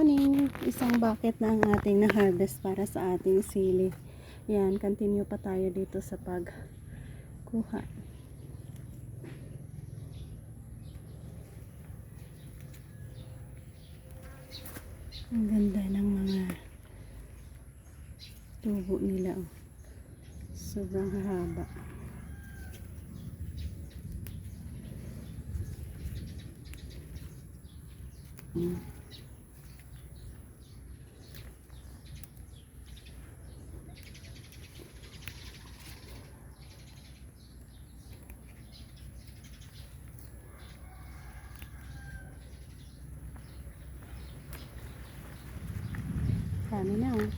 morning! Isang bucket na ang ating na-harvest para sa ating sili. Yan, continue pa tayo dito sa pagkuha. Ang ganda ng mga tubo nila. Oh. Sobrang haba. Dami na. Oh.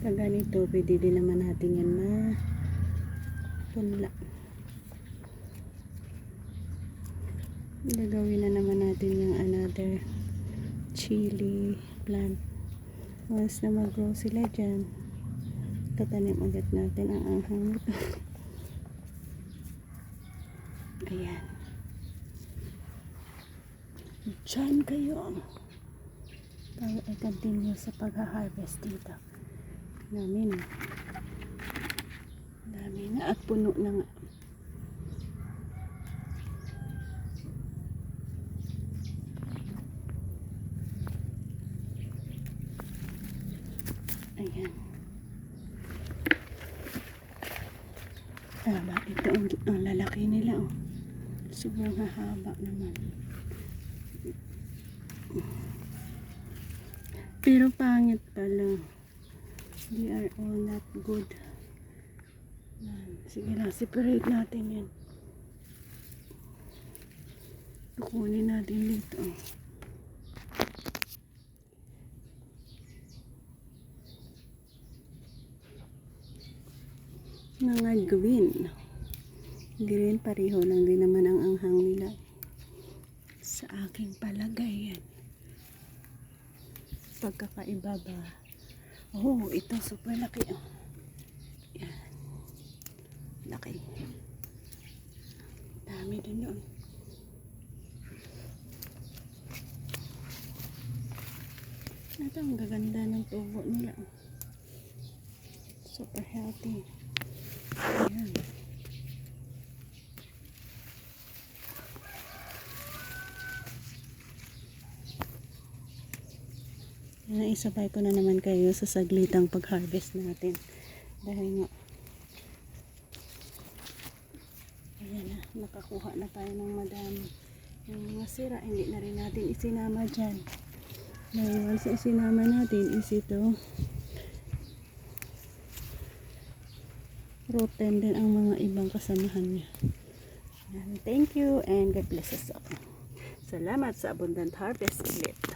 Pag ganito, pwede din naman natin yan mapunla. Gagawin na naman natin yung another chili plant. Once na mag-grow sila dyan, tatanim ulit natin ang anghang nito. Ayan. Diyan kayo. Tayo ay continue sa pag-harvest dito. Dami na. Dami na at puno na nga. Ayan. Tama, ito ang lalaki nila. Oh. Sobrang hahaba naman. Pero pangit pala. They are all not good. Sige na, separate natin yan. Kukunin natin dito. Mga green. Green, pareho lang din naman ang anghang nila. Sa aking palagay yan. Pagkakaiba ba? Oh, ito super laki. Yan. Laki. Dami din doon. Ito ang gaganda ng tubo nila. Super healthy. Ayan. Naisabay ko na naman kayo sa saglitang pag-harvest natin. Dahil nga, ayan na, nakakuha na tayo ng madami. Yung mga sira, hindi na rin natin isinama dyan. Dahil once isinama natin is ito, rotten din ang mga ibang kasamahan niya. Thank you and God bless us all. Salamat sa abundant harvest ulit.